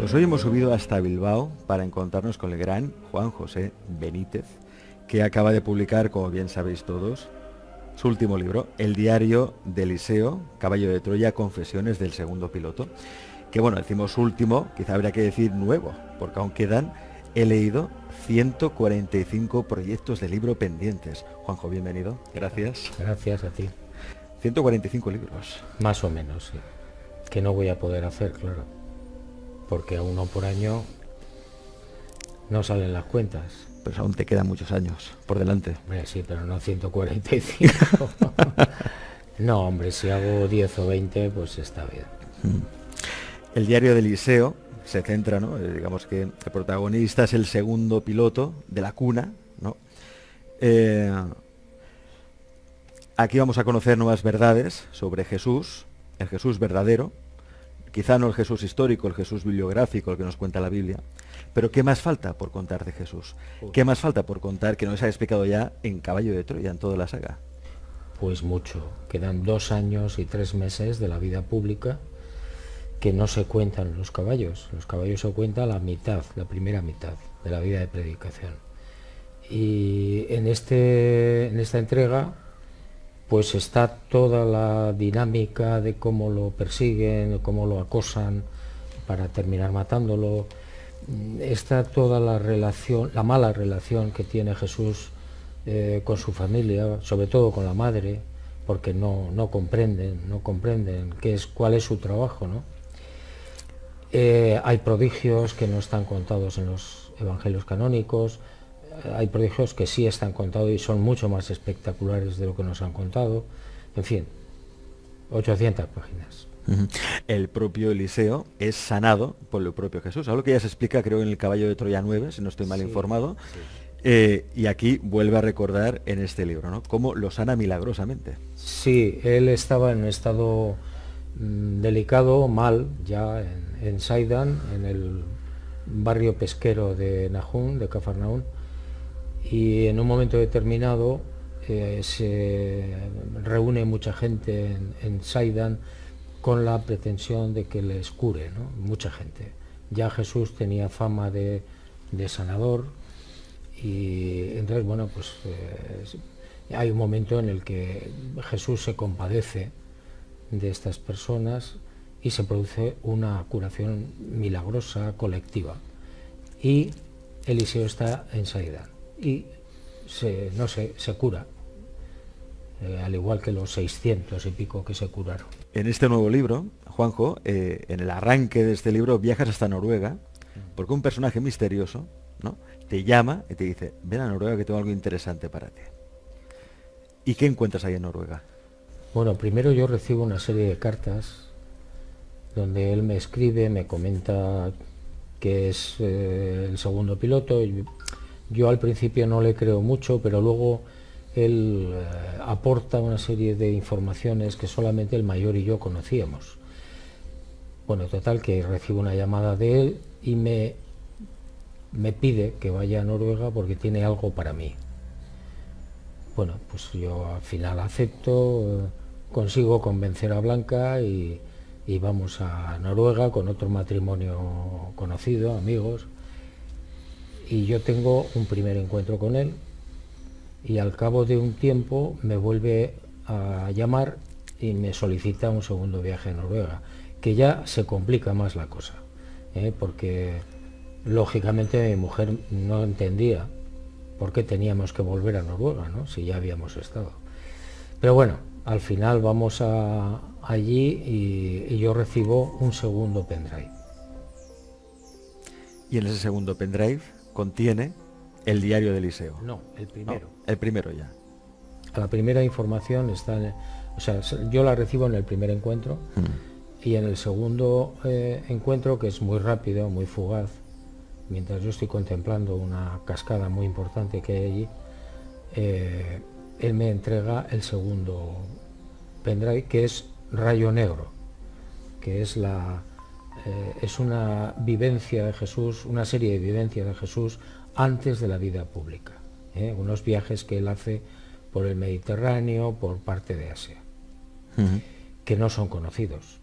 Pues hoy hemos subido hasta Bilbao para encontrarnos con el gran Juan José Benítez, que acaba de publicar, como bien sabéis todos, su último libro, El diario de Eliseo, Caballo de Troya, Confesiones del segundo piloto. Que bueno, decimos último, quizá habría que decir nuevo, porque aún quedan, he leído 145 proyectos de libro pendientes. Juanjo, bienvenido, gracias. Gracias a ti. 145 libros. Más o menos, sí. Que no voy a poder hacer, claro. Porque a uno por año no salen las cuentas. Pues aún te quedan muchos años por delante. Hombre, sí, pero no 145. No, hombre, si hago 10 o 20, pues está bien. El diario de Eliseo se centra, ¿no? Digamos que el protagonista es el segundo piloto de la cuna, ¿no? Aquí vamos a conocer nuevas verdades sobre Jesús, el Jesús verdadero, quizá no el Jesús histórico, el Jesús bibliográfico, el que nos cuenta la Biblia, pero ¿qué más falta por contar de Jesús? ¿Qué más falta por contar que nos ha explicado ya en Caballo de Troya, en toda la saga? Pues mucho. Quedan 2 años y 3 meses de la vida pública que no se cuentan los caballos. Los caballos se cuenta la mitad, la primera mitad de la vida de predicación. Y en esta entrega pues está toda la dinámica de cómo lo persiguen, cómo lo acosan para terminar matándolo. Está toda la relación, la mala relación que tiene Jesús con su familia, sobre todo con la madre, porque no comprenden cuál es su trabajo, ¿no? Hay prodigios que no están contados en los evangelios canónicos. Hay prodigios que sí están contados y son mucho más espectaculares de lo que nos han contado. En fin, 800 páginas. El propio Eliseo es sanado por el propio Jesús, algo que ya se explica, creo, en el Caballo de Troya 9, si no estoy mal informado. Sí. Y aquí vuelve a recordar en este libro, ¿no?, cómo lo sana milagrosamente. Sí, él estaba en un estado delicado, mal, ya en Sidon, en el barrio pesquero de Nahum, de Cafarnaún. Y en un momento determinado se reúne mucha gente en Sidon con la pretensión de que les cure, ¿no? Mucha gente. Ya Jesús tenía fama de sanador y entonces, bueno, pues hay un momento en el que Jesús se compadece de estas personas y se produce una curación milagrosa, colectiva. Y Eliseo está en Sidon. Y se cura, al igual que los 600 y pico que se curaron. En este nuevo libro, Juanjo, en el arranque de este libro viajas hasta Noruega, porque un personaje misterioso, ¿no?, te llama y te dice: ven a Noruega que tengo algo interesante para ti. ¿Y qué encuentras ahí en Noruega? Bueno, primero yo recibo una serie de cartas donde él me escribe, me comenta que es el segundo piloto. Yo al principio no le creo mucho, pero luego él aporta una serie de informaciones que solamente el mayor y yo conocíamos. Bueno, total, que recibo una llamada de él y me pide que vaya a Noruega porque tiene algo para mí. Bueno, pues yo al final acepto, consigo convencer a Blanca y vamos a Noruega con otro matrimonio conocido, amigos. Y yo tengo un primer encuentro con él y al cabo de un tiempo me vuelve a llamar y me solicita un segundo viaje a Noruega, que ya se complica más la cosa, porque lógicamente mi mujer no entendía por qué teníamos que volver a Noruega, ¿no?, si ya habíamos estado. Pero bueno, al final vamos allí y yo recibo un segundo pendrive. Y en ese segundo pendrive contiene el diario de Eliseo. No, el primero. No, el primero ya. La primera información está, yo la recibo en el primer encuentro y en el segundo encuentro, que es muy rápido, muy fugaz, mientras yo estoy contemplando una cascada muy importante que hay allí, él me entrega el segundo pendrive, que es Rayo Negro, que es es una vivencia de Jesús, una serie de vivencias de Jesús antes de la vida pública, unos viajes que él hace por el Mediterráneo, por parte de Asia, que no son conocidos.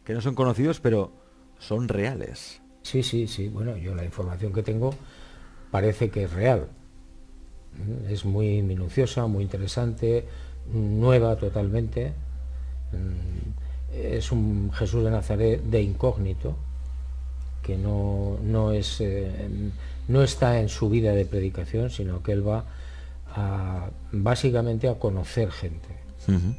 Que no son conocidos, pero son reales. Sí, sí, sí. Bueno, yo la información que tengo parece que es real. Es muy minuciosa, muy interesante, nueva totalmente. Es un Jesús de Nazaret de incógnito, que no está en su vida de predicación, sino que él va básicamente a conocer gente. Uh-huh.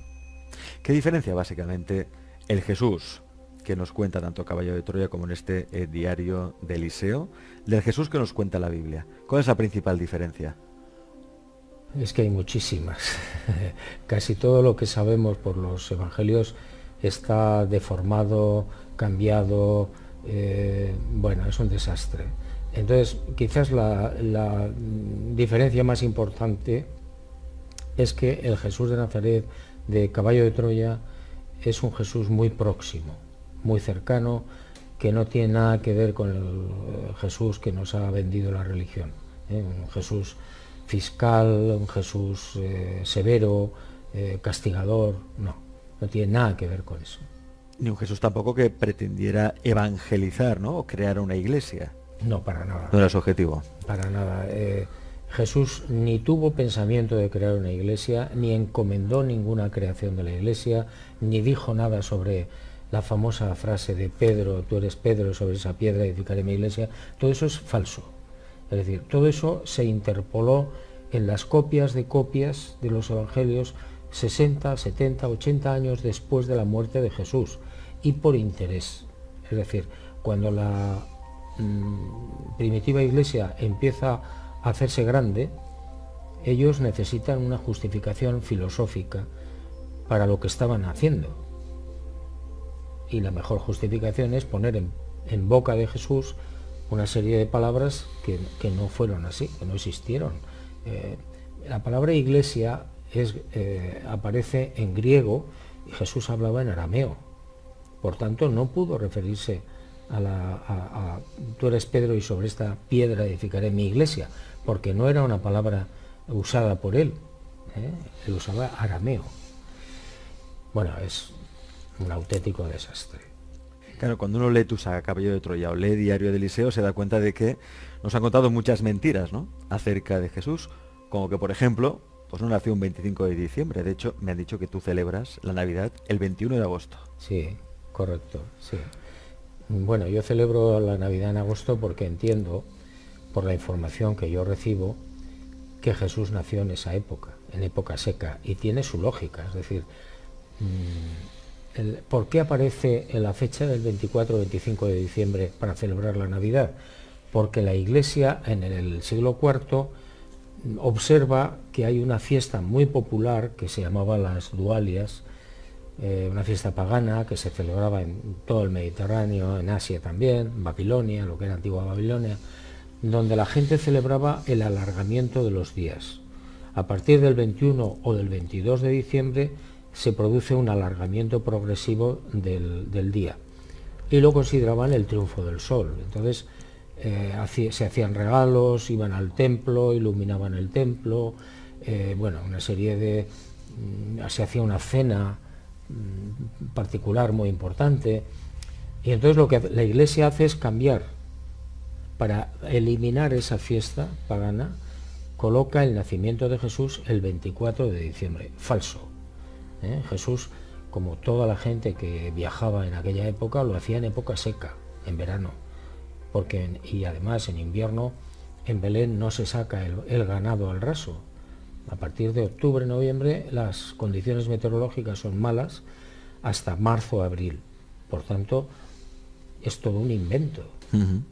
¿Qué diferencia básicamente el Jesús que nos cuenta tanto Caballo de Troya como en este diario de Eliseo del Jesús que nos cuenta la Biblia? ¿Cuál es la principal diferencia? Es que hay muchísimas. Casi todo lo que sabemos por los evangelios está deformado, cambiado, bueno, es un desastre. Entonces, quizás la diferencia más importante es que el Jesús de Nazaret de Caballo de Troya es un Jesús muy próximo, muy cercano, que no tiene nada que ver con el Jesús que nos ha vendido la religión. Un Jesús fiscal, un Jesús severo, castigador, no tiene nada que ver con eso. Ni un Jesús tampoco que pretendiera evangelizar, ¿no? O crear una iglesia. No, para nada. No era su objetivo. Para nada. Jesús ni tuvo pensamiento de crear una iglesia, ni encomendó ninguna creación de la iglesia, ni dijo nada sobre la famosa frase de Pedro, tú eres Pedro, sobre esa piedra edificaré mi iglesia. Todo eso es falso. Es decir, todo eso se interpoló en las copias de los evangelios 60, 70, 80 años después de la muerte de Jesús, y por interés. Es decir, cuando la primitiva iglesia empieza a hacerse grande, ellos necesitan una justificación filosófica para lo que estaban haciendo. Y la mejor justificación es poner en boca de Jesús una serie de palabras que no fueron así, que no existieron. La palabra iglesia aparece en griego y Jesús hablaba en arameo. Por tanto, no pudo referirse a tú eres Pedro y sobre esta piedra edificaré mi iglesia, porque no era una palabra usada por él. Él usaba arameo. Bueno, es un auténtico desastre. Claro, cuando uno lee tu saga Caballo de Troya o lee Diario de Eliseo se da cuenta de que nos han contado muchas mentiras, ¿no?, acerca de Jesús, como que, por ejemplo, pues no nació un 25 de diciembre. De hecho, me han dicho que tú celebras la Navidad el 21 de agosto. Sí, correcto, sí. Bueno, yo celebro la Navidad en agosto porque entiendo, por la información que yo recibo, que Jesús nació en esa época, en época seca, y tiene su lógica. Es decir, ¿por qué aparece en la fecha del 24 o 25 de diciembre para celebrar la Navidad? Porque la Iglesia en el siglo IV observa que hay una fiesta muy popular que se llamaba las Dualias, una fiesta pagana que se celebraba en todo el Mediterráneo, en Asia también, Babilonia, lo que era antigua Babilonia, donde la gente celebraba el alargamiento de los días. A partir del 21 o del 22 de diciembre se produce un alargamiento progresivo del día, y lo consideraban el triunfo del sol. Entonces se hacían regalos, iban al templo, iluminaban el templo, bueno, una serie de... se hacía una cena particular muy importante, y entonces lo que la Iglesia hace es cambiar, para eliminar esa fiesta pagana, coloca el nacimiento de Jesús el 24 de diciembre, falso. Jesús, como toda la gente que viajaba en aquella época, lo hacía en época seca, en verano, y además en invierno en Belén no se saca el ganado al raso. A partir de octubre, noviembre, las condiciones meteorológicas son malas hasta marzo, abril. Por tanto, es todo un invento. Uh-huh.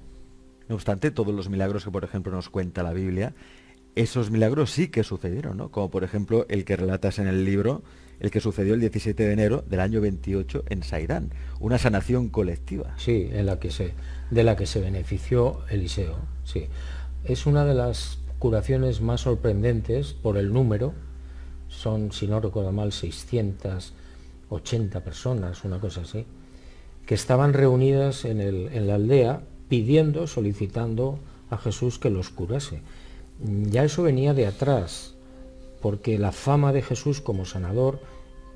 No obstante, todos los milagros que, por ejemplo, nos cuenta la Biblia, esos milagros sí que sucedieron, ¿no? Como, por ejemplo, el que relatas en el libro, el que sucedió el 17 de enero del año 28 en Saidán, una sanación colectiva. Sí, de la que se benefició Eliseo, sí. Es una de las curaciones más sorprendentes por el número. Son, si no recuerdo mal, 680 personas, una cosa así, que estaban reunidas en la aldea solicitando a Jesús que los curase. Ya eso venía de atrás, porque la fama de Jesús como sanador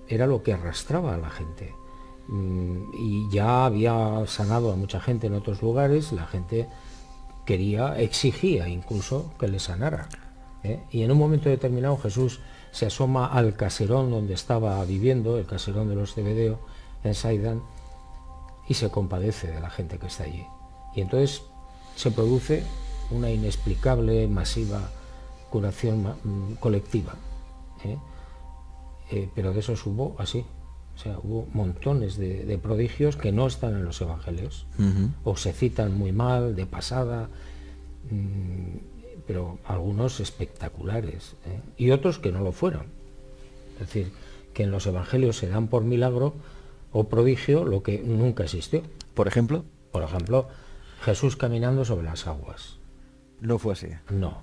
era lo que arrastraba a la gente. Y ya había sanado a mucha gente en otros lugares, la gente exigía incluso que le sanara. Y en un momento determinado Jesús se asoma al caserón donde estaba viviendo, el caserón de los Zebedeo, en Sidon, y se compadece de la gente que está allí. Y entonces se produce una inexplicable, masiva curación colectiva. Pero de esos hubo así. O sea, hubo montones de prodigios que no están en los evangelios, o se citan muy mal, de pasada, pero algunos espectaculares, y otros que no lo fueron. Es decir, que en los evangelios se dan por milagro o prodigio lo que nunca existió. ¿Por ejemplo? Por ejemplo, Jesús caminando sobre las aguas. No fue así. No.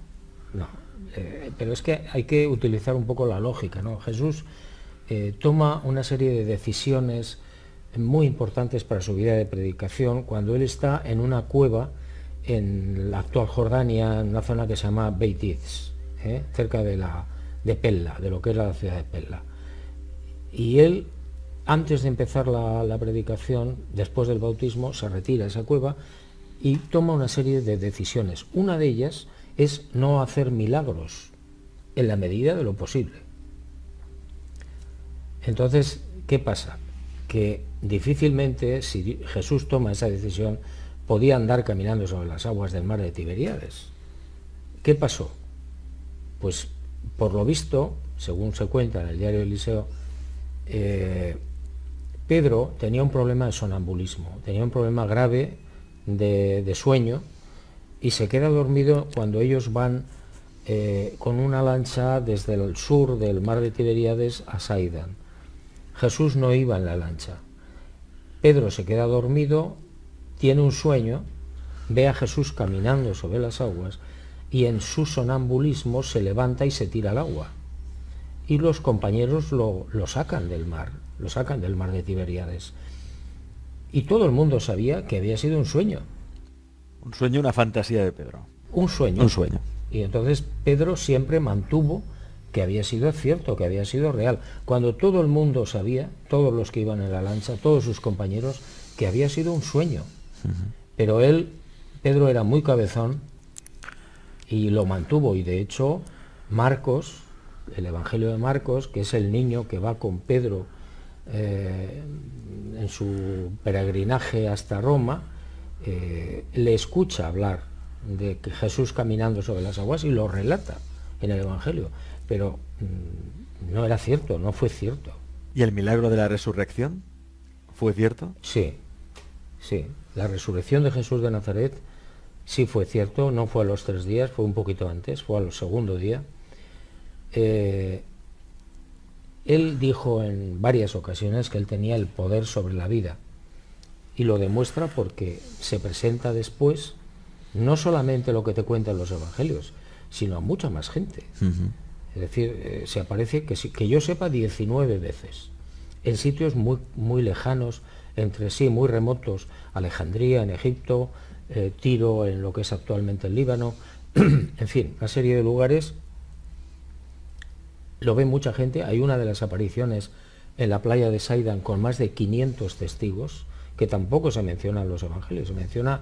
Pero es que hay que utilizar un poco la lógica, ¿no? Jesús toma una serie de decisiones muy importantes para su vida de predicación cuando él está en una cueva en la actual Jordania, en una zona que se llama Beit Iz, cerca de Pella, de lo que era la ciudad de Pella. Y él, antes de empezar la predicación, después del bautismo, se retira a esa cueva y toma una serie de decisiones. Una de ellas es no hacer milagros en la medida de lo posible. Entonces, ¿qué pasa? Que difícilmente, si Jesús toma esa decisión, podía andar caminando sobre las aguas del mar de Tiberíades. ¿Qué pasó? Pues, por lo visto, según se cuenta en el diario de Eliseo, Pedro tenía un problema de sonambulismo, tenía un problema grave de sueño, y se queda dormido cuando ellos van con una lancha desde el sur del mar de Tiberíades a Sidon. Jesús no iba en la lancha. Pedro se queda dormido, tiene un sueño, ve a Jesús caminando sobre las aguas y en su sonambulismo se levanta y se tira al agua. Y los compañeros lo sacan del mar de Tiberíades. Y todo el mundo sabía que había sido un sueño. Un sueño, una fantasía de Pedro. Un sueño. Un sueño. Y entonces Pedro siempre mantuvo que había sido cierto, que había sido real. Cuando todo el mundo sabía, todos los que iban en la lancha, todos sus compañeros, que había sido un sueño. Pero Pedro era muy cabezón y lo mantuvo. Y de hecho, Marcos, el Evangelio de Marcos, que es el niño que va con Pedro en su peregrinaje hasta Roma, le escucha hablar de que Jesús caminando sobre las aguas y lo relata en el Evangelio, pero no era cierto, no fue cierto. ¿Y el milagro de la resurrección fue cierto? Sí, la resurrección de Jesús de Nazaret sí fue cierto, no fue a los 3 días, fue un poquito antes, fue al segundo día. Él dijo en varias ocasiones que él tenía el poder sobre la vida, y lo demuestra porque se presenta después no solamente lo que te cuentan los evangelios, sino a mucha más gente. Es decir, se aparece, que yo sepa, 19 veces, en sitios muy, muy lejanos entre sí, muy remotos: Alejandría en Egipto, Tiro en lo que es actualmente el Líbano, en fin, una serie de lugares. Lo ve mucha gente. Hay una de las apariciones en la playa de Sidon con más de 500 testigos, que tampoco se menciona en los evangelios. Se menciona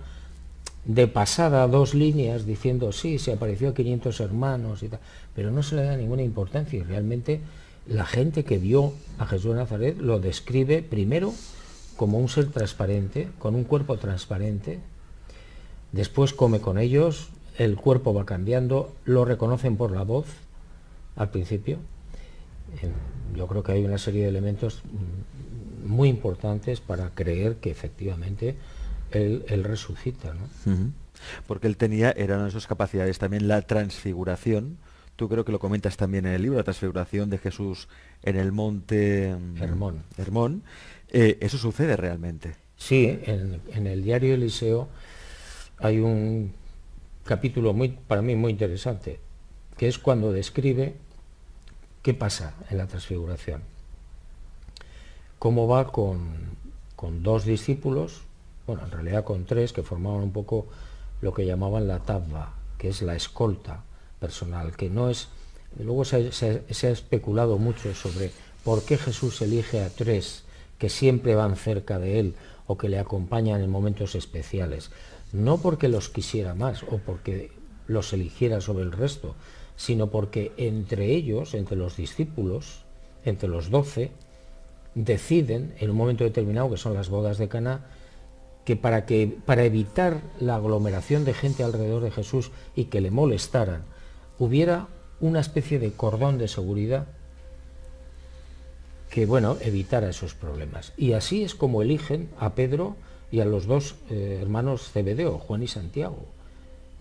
de pasada 2 líneas diciendo sí, se apareció a 500 hermanos y tal, pero no se le da ninguna importancia, y realmente la gente que vio a Jesús de Nazaret lo describe primero como un ser transparente, con un cuerpo transparente, después come con ellos, el cuerpo va cambiando, lo reconocen por la voz al principio. Yo creo que hay una serie de elementos muy importantes para creer que efectivamente él resucita, ¿no? Porque él era una de sus capacidades también la transfiguración. Tú creo que lo comentas también en el libro, la transfiguración de Jesús en el monte Hermón. ¿Eso sucede realmente? Sí, en el diario Eliseo hay un capítulo para mí muy interesante, que es cuando describe qué pasa en la transfiguración. Cómo va con 2 discípulos, bueno, en realidad con 3, que formaban un poco lo que llamaban la tabba, que es la escolta personal, que no es... Luego se ha especulado mucho sobre por qué Jesús elige a 3 que siempre van cerca de él o que le acompañan en momentos especiales, no porque los quisiera más o porque los eligiera sobre el resto, sino porque entre ellos, entre los discípulos, entre los 12, deciden en un momento determinado, que son las bodas de Caná, que para evitar la aglomeración de gente alrededor de Jesús y que le molestaran, hubiera una especie de cordón de seguridad que, bueno, evitara esos problemas. Y así es como eligen a Pedro y a los dos hermanos Zebedeo, Juan y Santiago.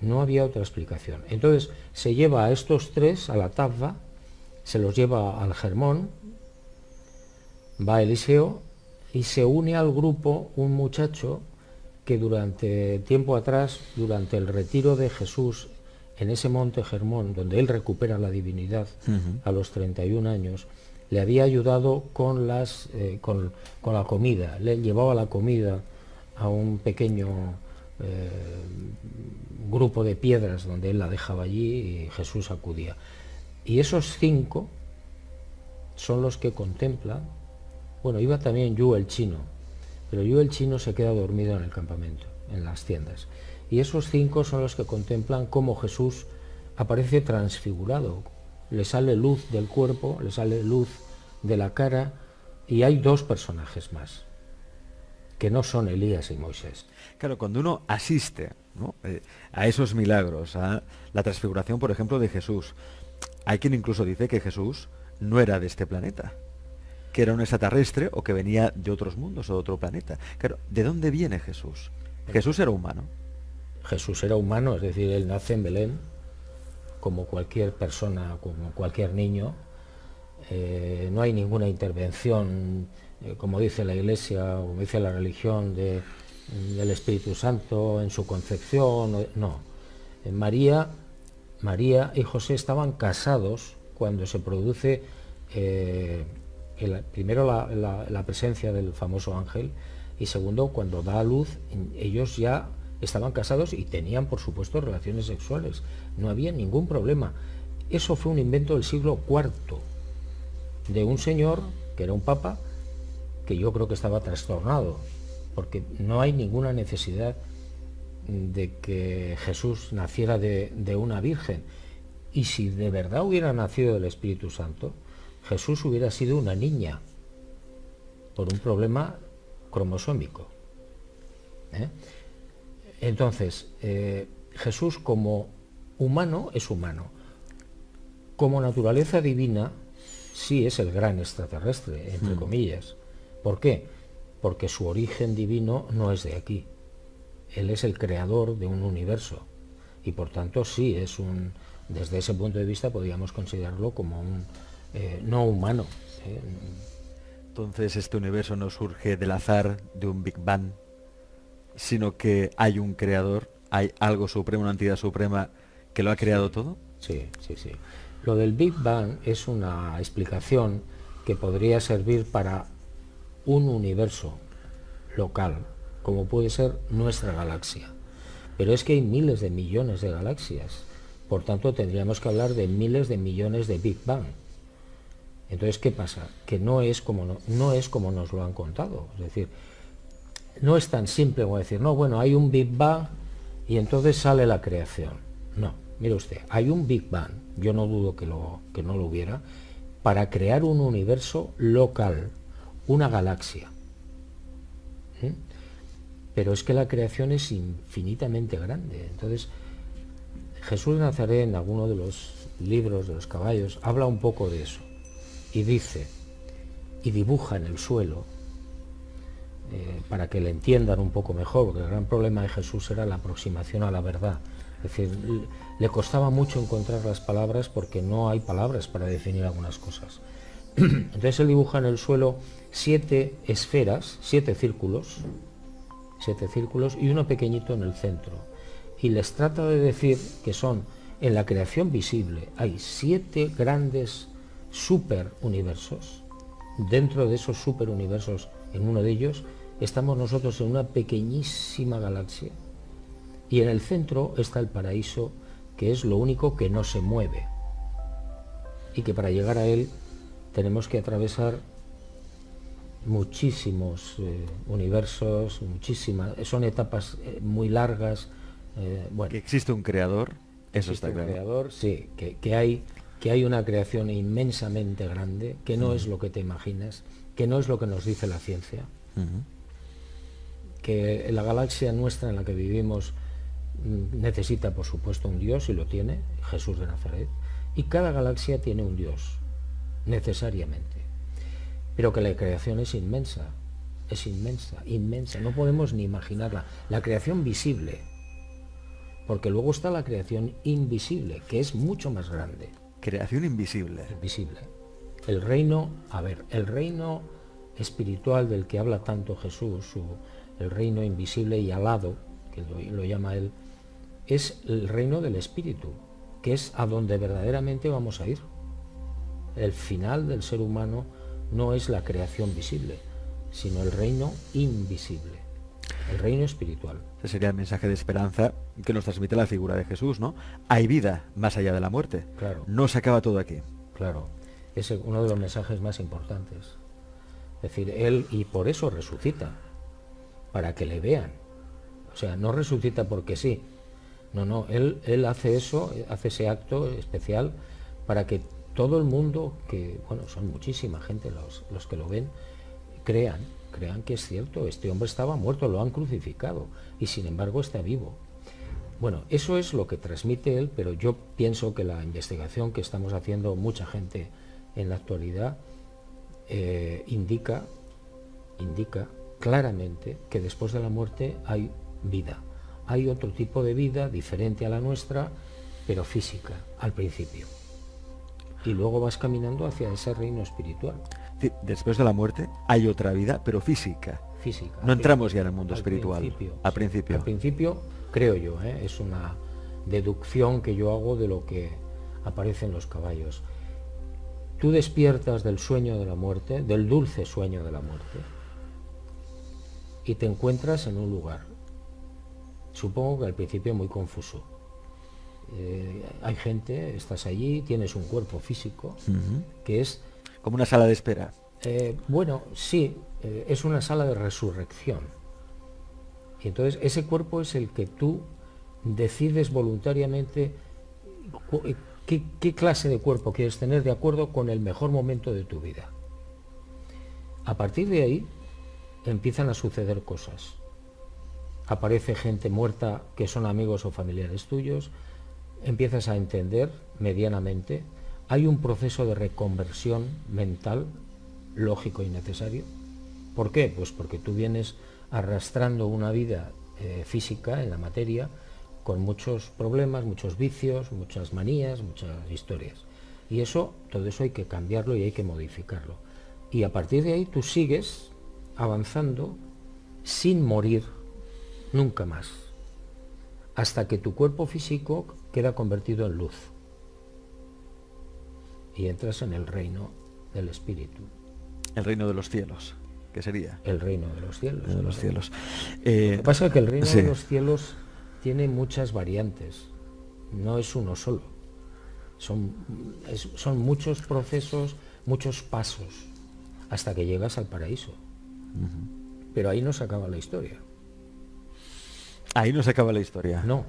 No había otra explicación. Entonces se lleva a estos tres a la Tabba, se los lleva al Hermón, va a Eliseo y se une al grupo un muchacho que durante tiempo atrás, durante el retiro de Jesús en ese monte Hermón, donde él recupera la divinidad a los 31 años, le había ayudado con la comida, le llevaba la comida a un pequeño grupo de piedras donde él la dejaba allí y Jesús acudía. Y esos 5 son los que contemplan. Bueno, iba también Yu el chino, pero Yu el chino se queda dormido en el campamento, en las tiendas. Y esos 5 son los que contemplan cómo Jesús aparece transfigurado. Le sale luz del cuerpo, le sale luz de la cara, y hay 2 personajes más, que no son Elías y Moisés. Claro, cuando uno asiste, ¿no?, a esos milagros, a la transfiguración, por ejemplo, de Jesús, hay quien incluso dice que Jesús no era de este planeta, que era un extraterrestre o que venía de otros mundos o de otro planeta. Claro, ¿de dónde viene Jesús? Jesús era humano. Jesús era humano, es decir, él nace en Belén, como cualquier persona, como cualquier niño. No hay ninguna intervención, como dice la Iglesia, o como dice la religión, del Espíritu Santo en su concepción. No. María y José estaban casados cuando se produce primero la presencia del famoso ángel, y segundo, cuando da a luz, ellos ya estaban casados y tenían, por supuesto, relaciones sexuales. No había ningún problema. Eso fue un invento del siglo IV, de un señor, que era un papa, que yo creo que estaba trastornado, porque no hay ninguna necesidad de que Jesús naciera de una virgen. Y si de verdad hubiera nacido del Espíritu Santo, Jesús hubiera sido una niña, por un problema cromosómico. Entonces, Jesús como humano es humano. Como naturaleza divina, sí es el gran extraterrestre, entre comillas. ¿Por qué? Porque su origen divino no es de aquí. Él es el creador de un universo. Y por tanto, sí, desde ese punto de vista podríamos considerarlo como un no humano. Entonces, este universo no surge del azar de un Big Bang, sino que hay un creador, hay algo supremo, una entidad suprema que lo ha creado todo. Sí. Lo del Big Bang es una explicación que podría servir para un universo local, como puede ser nuestra galaxia. Pero es que hay miles de millones de galaxias, por tanto tendríamos que hablar de miles de millones de Big Bang. Entonces, ¿qué pasa? Que no es como nos lo han contado. Es decir, no es tan simple como decir, no, bueno, hay un Big Bang y entonces sale la creación. No, mire usted, hay un Big Bang, yo no dudo que no lo hubiera, para crear un universo local, una galaxia. Pero es que la creación es infinitamente grande. Entonces, Jesús de Nazaret, en alguno de los libros de los caballos, habla un poco de eso. Y dice, y dibuja en el suelo, para que le entiendan un poco mejor, porque el gran problema de Jesús era la aproximación a la verdad. Es decir, le costaba mucho encontrar las palabras porque no hay palabras para definir algunas cosas. Entonces él dibuja en el suelo 7 esferas, 7 círculos y uno pequeñito en el centro. Y les trata de decir que son, en la creación visible, hay 7 grandes superuniversos. Dentro de esos superuniversos, en uno de ellos, estamos nosotros en una pequeñísima galaxia. Y en el centro está el paraíso, que es lo único que no se mueve. Y que para llegar a él tenemos que atravesar muchísimos universos, muchísimas, son etapas muy largas. Bueno, que existe un creador, eso existe está un claro. creador, sí, que hay una creación inmensamente grande, que no es lo que te imaginas, que no es lo que nos dice la ciencia, que la galaxia nuestra en la que vivimos necesita, por supuesto, un Dios, y lo tiene, Jesús de Nazaret, y cada galaxia tiene un Dios, necesariamente, pero que la creación es inmensa, inmensa, no podemos ni imaginarla, la creación visible, porque luego está la creación invisible, que es mucho más grande. Creación invisible. Invisible. El reino espiritual del que habla tanto Jesús, el reino invisible y alado, que lo llama él, es el reino del espíritu, que es a donde verdaderamente vamos a ir. El final del ser humano no es la creación visible, sino el reino invisible, el reino espiritual. Ese sería el mensaje de esperanza que nos transmite la figura de Jesús, ¿no? Hay vida más allá de la muerte. Claro. No se acaba todo aquí. Claro, es uno de los mensajes más importantes. Es decir, él, y por eso resucita, para que le vean. O sea, no resucita porque sí. No, él hace eso, hace ese acto especial para que todo el mundo, que bueno, son muchísima gente los que lo ven, crean que es cierto, este hombre estaba muerto, lo han crucificado, y sin embargo está vivo. Bueno, eso es lo que transmite él, pero yo pienso que la investigación que estamos haciendo mucha gente en la actualidad indica claramente que después de la muerte hay vida. Hay otro tipo de vida diferente a la nuestra, pero física, al principio. Y luego vas caminando hacia ese reino espiritual. Después de la muerte hay otra vida, pero física. Física. No entramos ya en el mundo espiritual. Al Sí, principio. al principio, creo yo, es una deducción que yo hago de lo que aparece en los caballos. Tú despiertas del sueño de la muerte, del dulce sueño de la muerte, y te encuentras en un lugar. Supongo que al principio muy confuso. Hay gente, estás allí, tienes un cuerpo físico, que es... Como una sala de espera. Bueno, sí, es una sala de resurrección. Y entonces ese cuerpo es el que tú decides voluntariamente qué clase de cuerpo quieres tener de acuerdo con el mejor momento de tu vida. A partir de ahí empiezan a suceder cosas. Aparece gente muerta que son amigos o familiares tuyos, empiezas a entender medianamente, hay un proceso de reconversión mental lógico y necesario. ¿Por qué? Pues porque tú vienes arrastrando una vida física en la materia con muchos problemas, muchos vicios, muchas manías, muchas historias. Y todo eso hay que cambiarlo y hay que modificarlo. Y a partir de ahí tú sigues avanzando sin morir nunca más, hasta que tu cuerpo físico queda convertido en luz y entras en el reino del espíritu. El reino de los cielos, ¿qué sería? El reino de los cielos. De los cielos. Lo que pasa es que el reino sí. de los cielos tiene muchas variantes, no es uno solo. Son muchos procesos, muchos pasos, hasta que llegas al paraíso. Pero ahí no se acaba la historia. Ahí no se acaba la historia. No,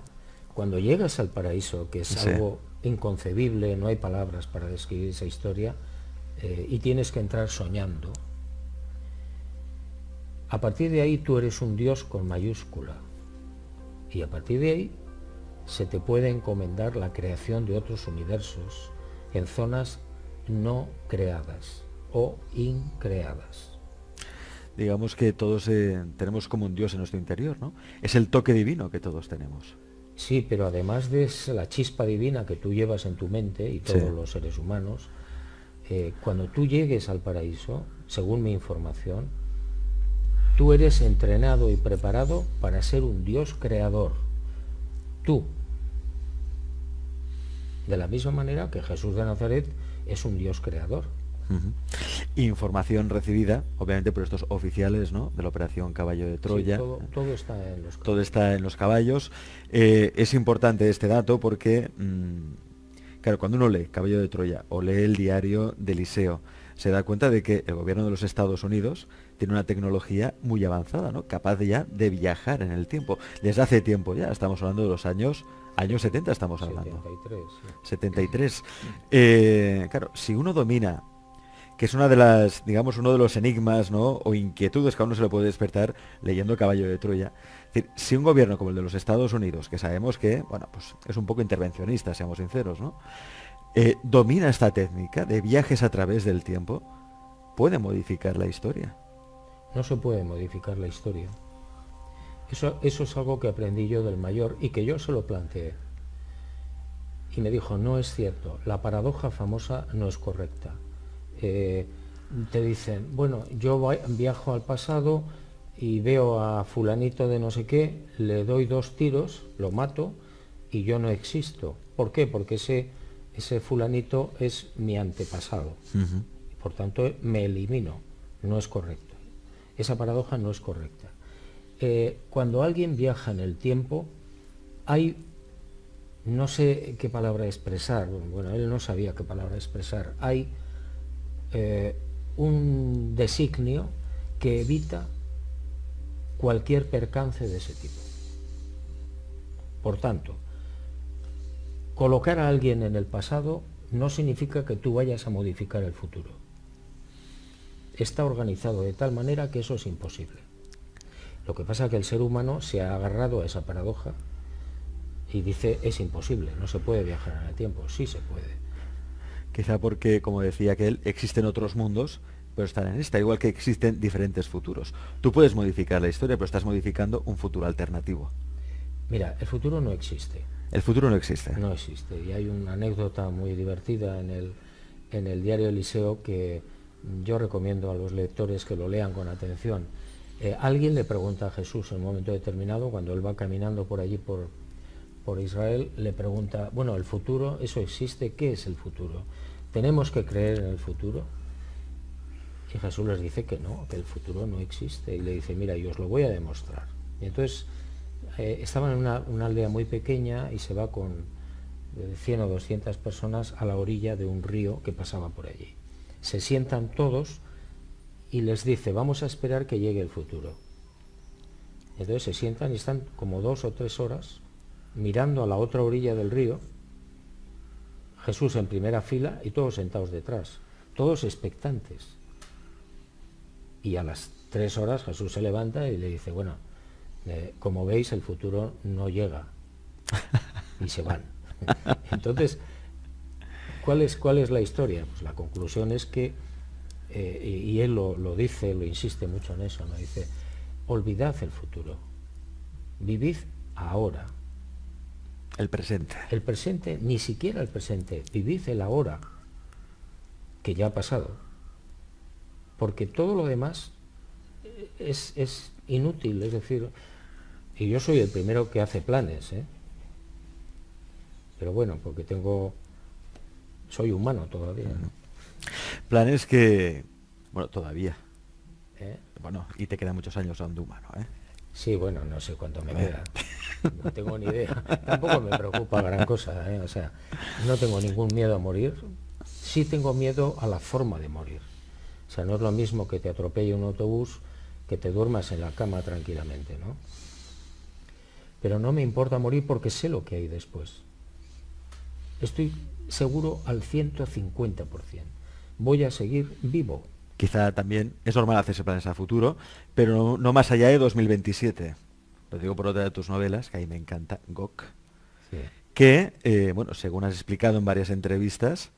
cuando llegas al paraíso, que es algo inconcebible, no hay palabras para describir esa historia, y tienes que entrar soñando. A partir de ahí tú eres un Dios con mayúscula, y a partir de ahí se te puede encomendar la creación de otros universos en zonas no creadas o increadas. Digamos que todos tenemos como un Dios en nuestro interior, ¿no? Es el toque divino que todos tenemos. Sí, pero además de la chispa divina que tú llevas en tu mente y todos los seres humanos, cuando tú llegues al paraíso, según mi información, tú eres entrenado y preparado para ser un Dios creador. Tú. De la misma manera que Jesús de Nazaret es un Dios creador. Información recibida, obviamente, por estos oficiales, ¿no?, de la operación Caballo de Troya. Sí, todo está en los caballos. Todo está en los caballos. Es importante este dato porque, claro, cuando uno lee Caballo de Troya o lee el diario de Eliseo, se da cuenta de que el gobierno de los Estados Unidos tiene una tecnología muy avanzada, ¿no? Capaz de viajar en el tiempo. Desde hace tiempo ya, estamos hablando de los años 70 estamos hablando. 73, sí. 73. Claro, si uno domina, que es una de las, digamos, uno de los enigmas, ¿no? O inquietudes que a uno se le puede despertar leyendo Caballo de Troya. Es decir, si un gobierno como el de los Estados Unidos, que sabemos que, bueno, pues es un poco intervencionista, seamos sinceros, ¿no? Domina esta técnica de viajes a través del tiempo, puede modificar la historia. No se puede modificar la historia. Eso es algo que aprendí yo del mayor y que yo se lo planteé. Y me dijo, no es cierto, la paradoja famosa no es correcta. Te dicen, bueno, yo viajo al pasado y veo a fulanito de no sé qué, le doy 2 tiros, lo mato y yo no existo. ¿Por qué? Porque ese fulanito es mi antepasado. Y por tanto me elimino. No es correcto. Esa paradoja no es correcta. Cuando alguien viaja en el tiempo, hay, no sé qué palabra expresar, bueno, él no sabía qué palabra expresar, hay un designio que evita cualquier percance de ese tipo. Por tanto, colocar a alguien en el pasado no significa que tú vayas a modificar el futuro. Está organizado de tal manera que eso es imposible. Lo que pasa es que el ser humano se ha agarrado a esa paradoja y dice, es imposible, no se puede viajar en el tiempo. Sí se puede. Quizá porque, como decía aquel, existen otros mundos, pero están en esta, igual que existen diferentes futuros. Tú puedes modificar la historia, pero estás modificando un futuro alternativo. Mira, el futuro no existe. El futuro no existe. No existe. Y hay una anécdota muy divertida en el diario Eliseo que yo recomiendo a los lectores que lo lean con atención. Alguien le pregunta a Jesús en un momento determinado, cuando él va caminando por allí por Israel, le pregunta, bueno, el futuro, ¿eso existe? ¿Qué es el futuro? ¿Tenemos que creer en el futuro? Y Jesús les dice que no, que el futuro no existe. Y le dice, mira, yo os lo voy a demostrar. Y entonces estaban en una aldea muy pequeña y se va con 100 o 200 personas a la orilla de un río que pasaba por allí. Se sientan todos y les dice, vamos a esperar que llegue el futuro. Entonces se sientan y están como 2 o 3 horas mirando a la otra orilla del río, Jesús en primera fila y todos sentados detrás, todos expectantes. Y a las 3 horas Jesús se levanta y le dice, bueno, como veis el futuro no llega. Y se van. Entonces, ¿cuál es la historia? Pues la conclusión es que, y él lo dice, lo insiste mucho en eso, ¿no? Dice, olvidad el futuro, vivid ahora. El presente. El presente, ni siquiera el presente, vivid el ahora, que ya ha pasado. Porque todo lo demás es inútil, es decir, y yo soy el primero que hace planes, ¿eh? Pero bueno, porque soy humano todavía, ¿no? Planes que, bueno, todavía. ¿Eh? Bueno, y te quedan muchos años aún de humano, ¿eh? Sí, bueno, no sé cuánto me queda. No tengo ni idea. Tampoco me preocupa gran cosa, ¿eh? O sea, no tengo ningún miedo a morir. Sí tengo miedo a la forma de morir. O sea, no es lo mismo que te atropelle un autobús que te duermas en la cama tranquilamente, ¿no? Pero no me importa morir porque sé lo que hay después. Estoy seguro al 150%. Voy a seguir vivo. Quizá también es normal hacerse planes a futuro, pero no más allá de 2027. Lo digo por otra de tus novelas, que a mí me encanta, Gok, Sí. que, bueno, según has explicado en varias entrevistas,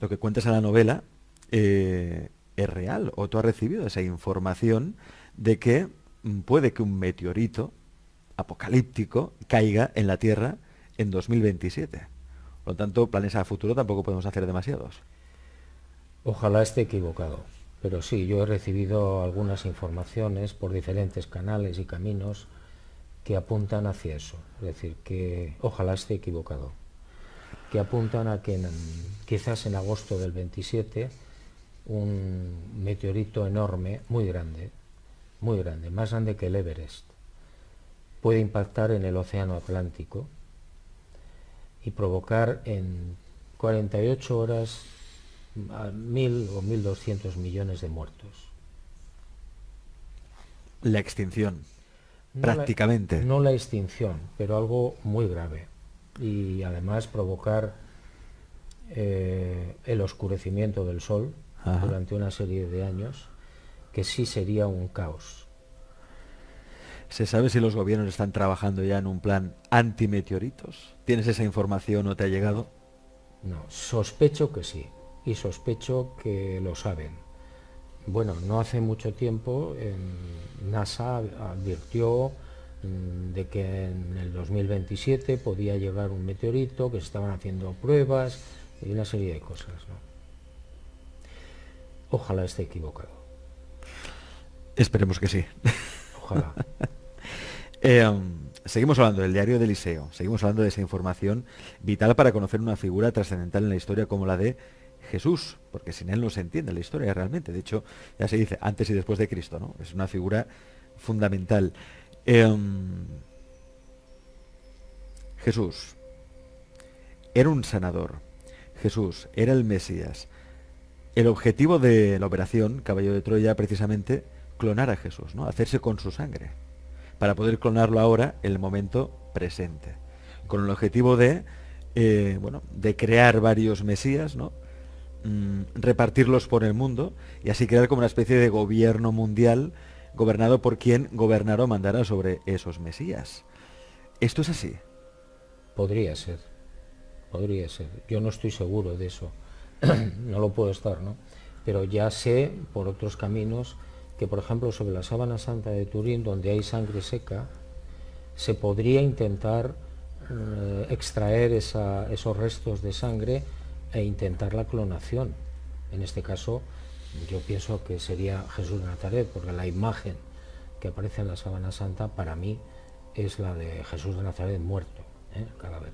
lo que cuentas en la novela es real, o tú has recibido esa información de que puede que un meteorito apocalíptico caiga en la Tierra en 2027. Por lo tanto, planes a futuro tampoco podemos hacer demasiados. Ojalá esté equivocado. Pero sí, yo he recibido algunas informaciones por diferentes canales y caminos que apuntan hacia eso. Es decir, que ojalá esté equivocado. Que apuntan a que quizás en agosto del 27 un meteorito enorme, muy grande, más grande que el Everest, puede impactar en el océano Atlántico y provocar en 48 horas a 1.000 o 1.200 millones de muertos. La extinción, No prácticamente. no la extinción, pero algo muy grave. Y además provocar el oscurecimiento del sol durante una serie de años, que sí sería un caos. ¿Se sabe si los gobiernos están trabajando ya en un plan antimeteoritos? ¿Tienes esa información o te ha llegado? No, sospecho que sí, y sospecho que lo saben. Bueno, no hace mucho tiempo NASA advirtió de que en el 2027 podía llegar un meteorito, que se estaban haciendo pruebas y una serie de cosas, ¿no? Ojalá esté equivocado. Esperemos que sí. Ojalá. Seguimos hablando del diario de Eliseo, seguimos hablando de esa información vital para conocer una figura trascendental en la historia como la de Jesús, porque sin él no se entiende la historia realmente. De hecho, ya se dice antes y después de Cristo, ¿no? Es una figura fundamental. Jesús era un sanador. Jesús era el Mesías. El objetivo de la operación Caballo de Troya precisamente clonar a Jesús, ¿no? Hacerse con su sangre, para poder clonarlo ahora en el momento presente, con el objetivo de, bueno, de crear varios Mesías, ¿no? Repartirlos por el mundo y así crear como una especie de gobierno mundial gobernado por quien gobernará o mandará sobre esos Mesías. ¿Esto es así? Podría ser, podría ser. Yo no estoy seguro de eso. No lo puedo estar, ¿no? Pero ya sé por otros caminos que, por ejemplo, sobre la sábana santa de Turín, donde hay sangre seca, se podría intentar extraer esos restos de sangre e intentar la clonación. En este caso, yo pienso que sería Jesús de Nazaret, porque la imagen que aparece en la sábana santa, para mí, es la de Jesús de Nazaret muerto, cadáver.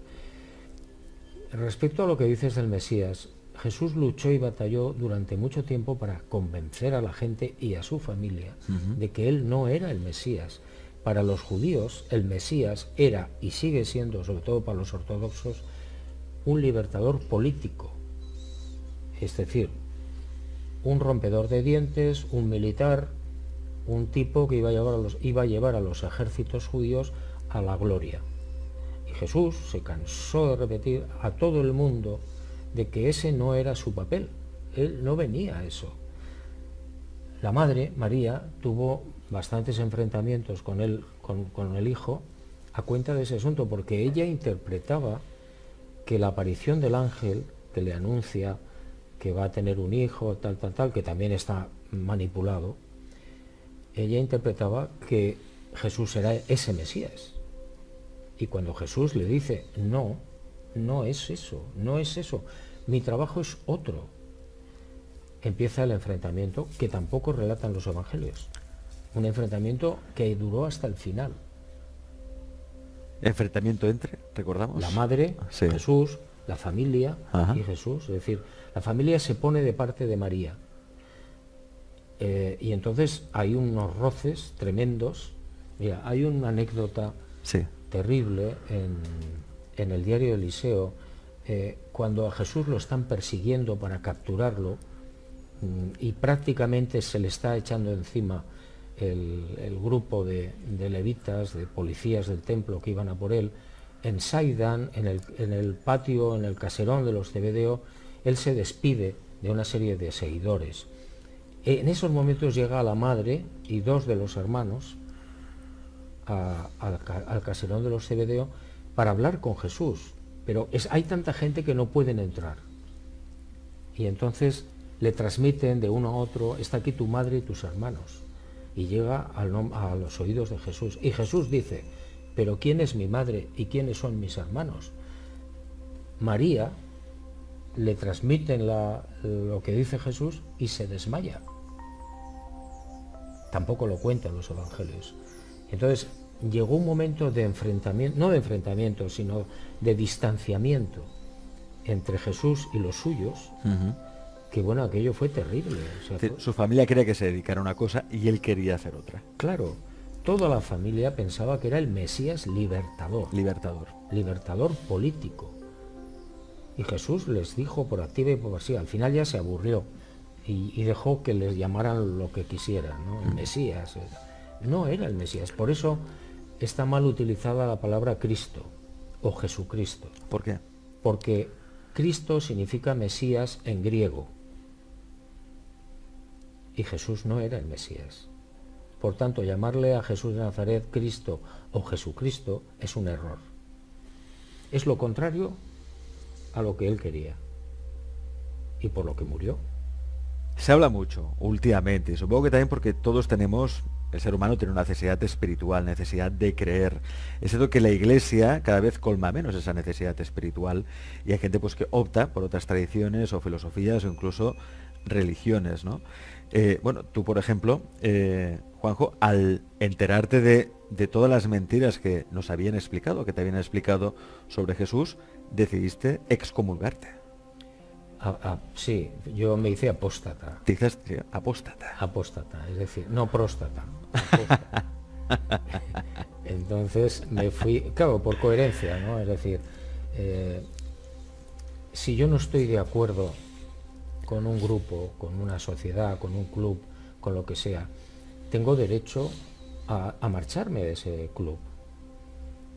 Respecto a lo que dices del Mesías, Jesús luchó y batalló durante mucho tiempo para convencer a la gente y a su familia de que él no era el Mesías. Para los judíos, el Mesías era y sigue siendo, sobre todo para los ortodoxos, un libertador político. Es decir, un rompedor de dientes, un militar, un tipo que iba a llevar a los ejércitos judíos a la gloria. Y Jesús se cansó de repetir a todo el mundo de que ese no era su papel. Él no venía a eso. La madre, María, tuvo bastantes enfrentamientos con el hijo a cuenta de ese asunto, porque ella interpretaba que la aparición del ángel que le anuncia que va a tener un hijo, tal, que también está manipulado, ella interpretaba que Jesús era ese Mesías. Y cuando Jesús le dice, no, no es eso, no es eso, mi trabajo es otro, empieza el enfrentamiento que tampoco relatan los evangelios. Un enfrentamiento que duró hasta el final. ¿Enfrentamiento entre, recordamos? La madre, sí. Jesús, la familia y Jesús. Es decir, la familia se pone de parte de María. Y entonces hay unos roces tremendos. Mira, hay una anécdota terrible en el diario de Eliseo, cuando a Jesús lo están persiguiendo para capturarlo y prácticamente se le está echando encima el grupo de levitas, de policías del templo que iban a por él. En Saidan, en el patio, en el caserón de los Zebedeo, él se despide de una serie de seguidores. En esos momentos llega la madre y dos de los hermanos al caserón de los Zebedeo para hablar con Jesús, pero hay tanta gente que no pueden entrar. Y entonces le transmiten de uno a otro, está aquí tu madre y tus hermanos. Y llega a los oídos de Jesús. Y Jesús dice, pero ¿quién es mi madre y quiénes son mis hermanos? María le transmiten lo que dice Jesús y se desmaya. Tampoco lo cuentan los evangelios. Entonces llegó un momento de enfrentamiento, no de enfrentamiento, sino de distanciamiento entre Jesús y los suyos, que bueno, aquello fue terrible. O sea, su familia quería que se dedicara a una cosa y él quería hacer otra. Claro, toda la familia pensaba que era el Mesías libertador. Libertador. Libertador político. Y Jesús les dijo por activa y por pasiva. Al final ya se aburrió y dejó que les llamaran lo que quisieran, ¿no? El Mesías. No era el Mesías. Por eso está mal utilizada la palabra Cristo o Jesucristo. ¿Por qué? Porque Cristo significa Mesías en griego. Y Jesús no era el Mesías. Por tanto, llamarle a Jesús de Nazaret Cristo o Jesucristo es un error. Es lo contrario a lo que él quería y por lo que murió. Se habla mucho últimamente, y supongo que también porque todos tenemos, el ser humano tiene una necesidad espiritual, necesidad de creer. Es cierto que la Iglesia cada vez colma menos esa necesidad espiritual y hay gente pues que opta por otras tradiciones o filosofías o incluso religiones, ¿no? Bueno, tú por ejemplo, Juanjo, al enterarte de todas las mentiras que nos habían explicado, que te habían explicado sobre Jesús, decidiste excomulgarte. Sí, yo me hice apóstata. Te dices sí, apóstata. Apóstata, es decir, no próstata. Apóstata. Entonces me fui, claro, por coherencia, ¿no? Es decir, si yo no estoy de acuerdo con un grupo, con una sociedad, con un club, con lo que sea, tengo derecho a marcharme de ese club.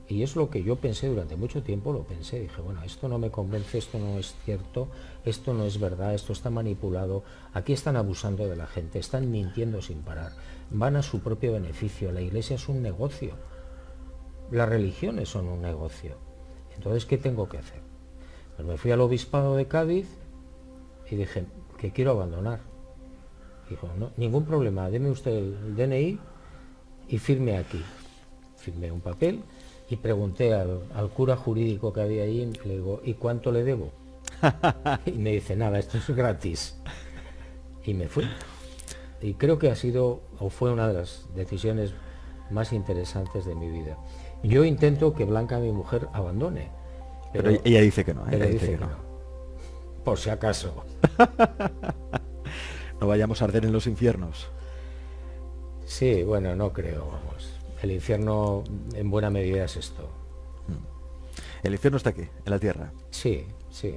Y es lo que yo pensé durante mucho tiempo, lo pensé, dije, bueno, esto no me convence, esto no es cierto, esto no es verdad, esto está manipulado, aquí están abusando de la gente, están mintiendo sin parar, van a su propio beneficio, la Iglesia es un negocio, las religiones son un negocio. Entonces, ¿qué tengo que hacer? Pues me fui al Obispado de Cádiz y dije que quiero abandonar. Dijo, no, ningún problema, deme usted el DNI y firme aquí. Firmé un papel y pregunté al cura jurídico que había ahí, le digo, ¿y cuánto le debo? Y me dice, nada, esto es gratis. Y me fui. Y creo que ha sido, o fue una de las decisiones más interesantes de mi vida. Yo intento que Blanca, mi mujer, abandone. Pero ella dice que no. Ella dice que no. Por si acaso. No vayamos a arder en los infiernos. Sí, bueno, no creo, vamos. El infierno en buena medida es esto. El infierno está aquí, en la tierra. Sí, sí.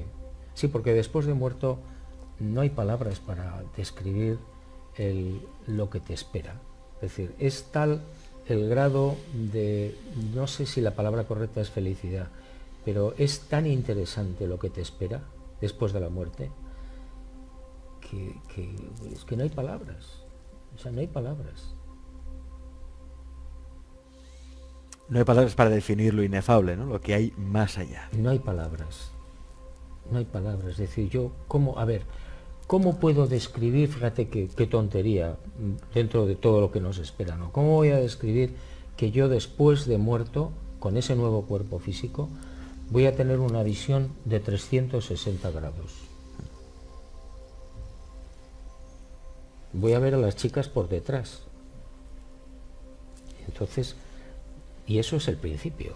Sí, porque después de muerto no hay palabras para describir lo que te espera. Es decir, es tal el grado de, no sé si la palabra correcta es felicidad, pero es tan interesante lo que te espera después de la muerte que es que no hay palabras. O sea, no hay palabras. No hay palabras para definir lo inefable, ¿no? Lo que hay más allá. No hay palabras. No hay palabras. Es decir, yo, a ver, ¿cómo puedo describir, fíjate qué tontería, dentro de todo lo que nos espera, ¿no? ¿Cómo voy a describir que yo después de muerto, con ese nuevo cuerpo físico, voy a tener una visión de 360 grados? Voy a ver a las chicas por detrás. Entonces, y eso es el principio.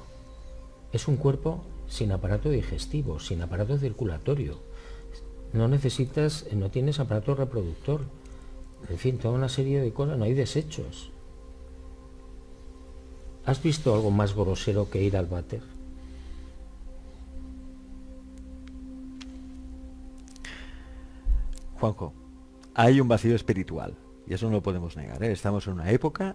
Es un cuerpo sin aparato digestivo, sin aparato circulatorio. No tienes aparato reproductor. En fin, toda una serie de cosas, no hay desechos. ¿Has visto algo más grosero que ir al váter? Juanjo, hay un vacío espiritual, y eso no lo podemos negar, ¿eh? Estamos en una época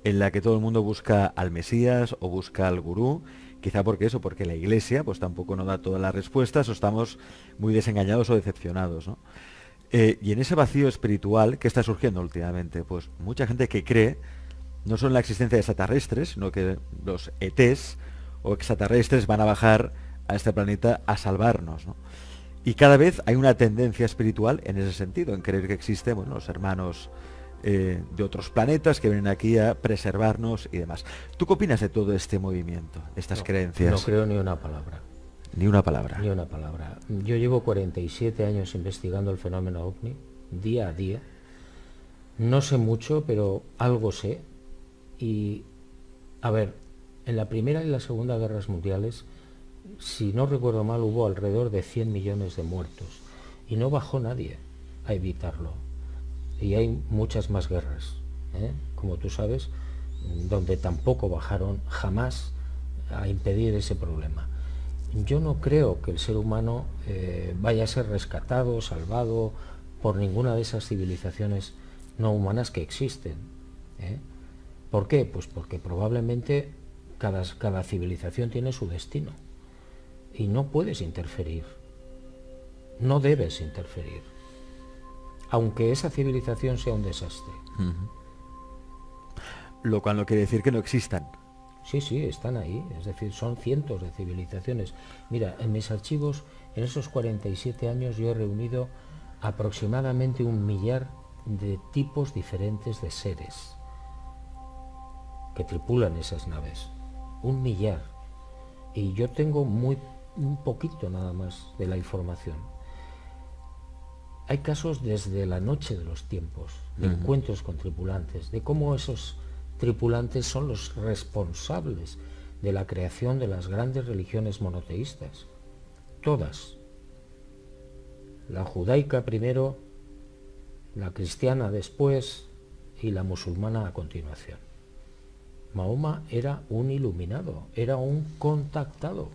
en la que todo el mundo busca al Mesías o busca al gurú, quizá porque la Iglesia pues tampoco nos da todas las respuestas o estamos muy desengañados o decepcionados, ¿no? Y en ese vacío espiritual, ¿qué está surgiendo últimamente? Pues mucha gente que cree no solo en la existencia de extraterrestres, sino que los ETs o extraterrestres van a bajar a este planeta a salvarnos, ¿no? Y cada vez hay una tendencia espiritual en ese sentido, en creer que existen, bueno, los hermanos de otros planetas que vienen aquí a preservarnos y demás. ¿Tú qué opinas de todo este movimiento, estas creencias? No creo ni una palabra. Ni una palabra. Ni una palabra. Yo llevo 47 años investigando el fenómeno OVNI, día a día. No sé mucho, pero algo sé. Y, a ver, en la Primera y la Segunda Guerras Mundiales, si no recuerdo mal, hubo alrededor de 100 millones de muertos. Y no bajó nadie a evitarlo. Y hay muchas más guerras, como tú sabes, donde tampoco bajaron jamás a impedir ese problema. Yo no creo que el ser humano vaya a ser rescatado, salvado por ninguna de esas civilizaciones no humanas que existen. ¿Eh? ¿Por qué? Pues porque probablemente cada civilización tiene su destino y no puedes interferir, no debes interferir, aunque esa civilización sea un desastre. Lo cual no quiere decir que no existan. Sí, sí, están ahí, es decir, son cientos de civilizaciones. Mira, en mis archivos, en esos 47 años yo he reunido aproximadamente 1.000.000 de tipos diferentes de seres que tripulan esas naves. 1.000.000. Y yo tengo un poquito nada más de la información. Hay casos desde la noche de los tiempos, de encuentros con tripulantes, de cómo esos tripulantes son los responsables de la creación de las grandes religiones monoteístas. Todas. La judaica primero, la cristiana después y la musulmana a continuación. Mahoma era un iluminado, era un contactado.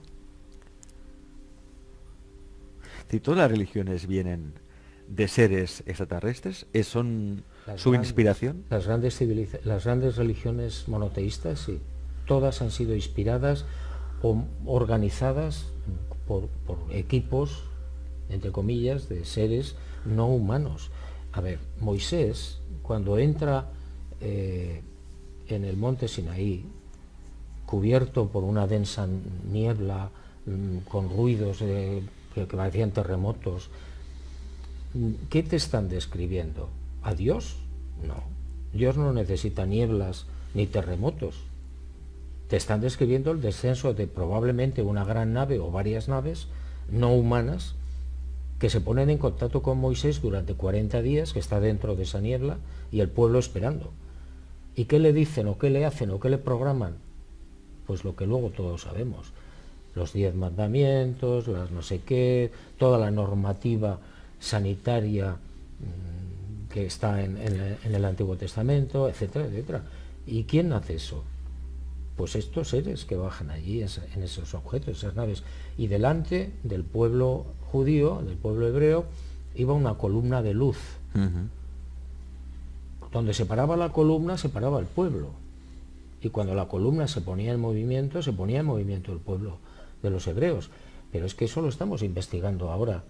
Si todas las religiones vienen de seres extraterrestres, ¿son su inspiración? Las grandes religiones monoteístas, sí. Todas han sido inspiradas o organizadas por equipos, entre comillas, de seres no humanos. A ver, Moisés, cuando entra en el monte Sinaí, cubierto por una densa niebla, con ruidos que parecían terremotos, ¿qué te están describiendo? ¿A Dios? No. Dios no necesita nieblas ni terremotos. Te están describiendo el descenso de probablemente una gran nave o varias naves no humanas que se ponen en contacto con Moisés durante 40 días, que está dentro de esa niebla, y el pueblo esperando. ¿Y qué le dicen o qué le hacen o qué le programan? Pues lo que luego todos sabemos. Los 10 mandamientos, las no sé qué, toda la normativa sanitaria que está en el Antiguo Testamento, etcétera, etcétera. ¿Y quién hace eso? Pues estos seres que bajan allí en esos objetos, esas naves. Y delante del pueblo judío, del pueblo hebreo, iba una columna de luz. Donde se paraba la columna, se paraba el pueblo. Y cuando la columna se ponía en movimiento el pueblo de los hebreos. Pero es que eso lo estamos investigando ahora.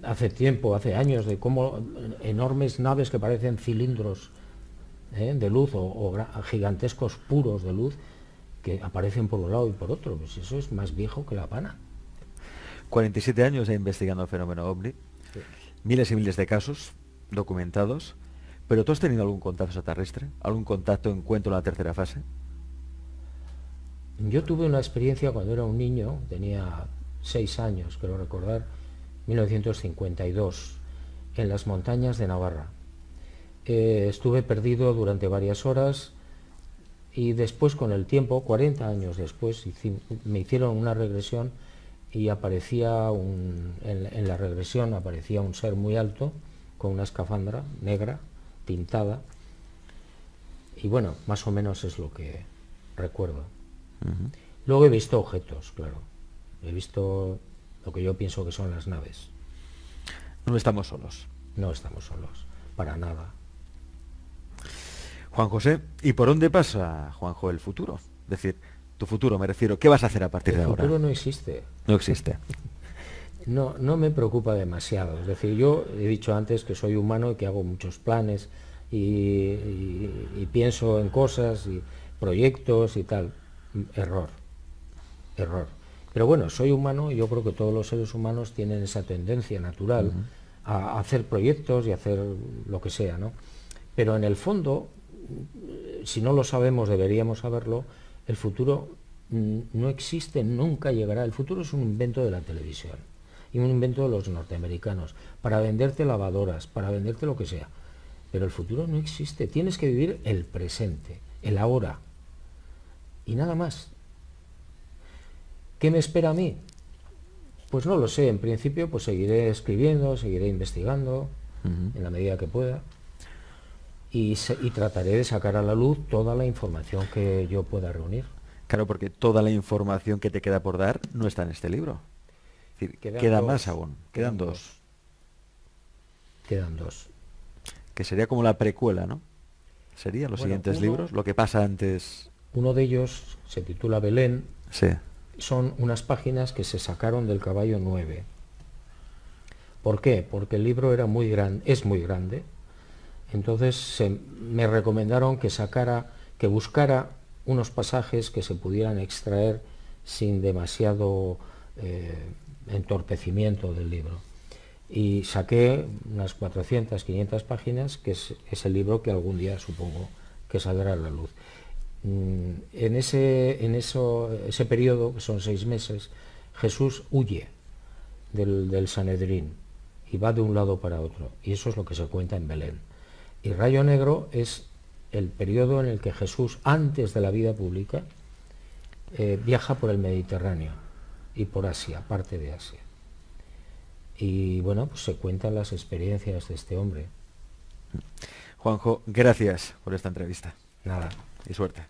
Hace tiempo, hace años, de cómo enormes naves que parecen cilindros de luz o gigantescos puros de luz que aparecen por un lado y por otro. Pues eso es más viejo que La Habana. 47 años investigando el fenómeno OVNI, sí. Miles y miles de casos documentados, pero ¿tú has tenido algún contacto extraterrestre? ¿Algún contacto, encuentro en la tercera fase? Yo tuve una experiencia cuando era un niño, tenía 6 años, creo recordar, 1952, en las montañas de Navarra. Estuve perdido durante varias horas y después, con el tiempo, 40 años después, me hicieron una regresión y aparecía en la regresión aparecía un ser muy alto con una escafandra negra pintada, y bueno, más o menos es lo que recuerdo. Luego he visto objetos, claro, he visto lo que yo pienso que son las naves. No estamos solos. No estamos solos, para nada. Juan José, ¿y por dónde pasa, Juanjo, el futuro? Es decir, tu futuro, me refiero, ¿qué vas a hacer a partir de ahora? El futuro no existe. No existe. No me preocupa demasiado. Es decir, yo he dicho antes que soy humano y que hago muchos planes y pienso en cosas y proyectos y tal. Error. Pero bueno, soy humano y yo creo que todos los seres humanos tienen esa tendencia natural a hacer proyectos y hacer lo que sea, ¿no? Pero en el fondo, si no lo sabemos, deberíamos saberlo, el futuro no existe, nunca llegará. El futuro es un invento de la televisión y un invento de los norteamericanos para venderte lavadoras, para venderte lo que sea. Pero el futuro no existe. Tienes que vivir el presente, el ahora. Y nada más. ¿Qué me espera a mí? Pues no lo sé. En principio, pues seguiré escribiendo, seguiré investigando en la medida que pueda. Y trataré de sacar a la luz toda la información que yo pueda reunir. Claro, porque toda la información que te queda por dar no está en este libro. Es decir, Quedan queda dos, más aún. Quedan dos. Quedan dos. Que sería como la precuela, ¿no? Serían los Bueno, siguientes libros, lo que pasa antes. Uno de ellos se titula Belén. Sí. Son unas páginas que se sacaron del Caballo 9. ¿Por qué? Porque el libro era muy grande, es muy grande. Entonces me recomendaron que buscara unos pasajes que se pudieran extraer sin demasiado entorpecimiento del libro. Y saqué unas 400, 500 páginas, que es el libro que algún día supongo que saldrá a la luz. En ese periodo, que son 6 meses, Jesús huye del Sanedrín y va de un lado para otro, y eso es lo que se cuenta en Belén. Y Rayo Negro es el periodo en el que Jesús, antes de la vida pública, viaja por el Mediterráneo y por Asia, parte de Asia. Y bueno, pues se cuentan las experiencias de este hombre. Juanjo, gracias por esta entrevista. Nada. Y suerte.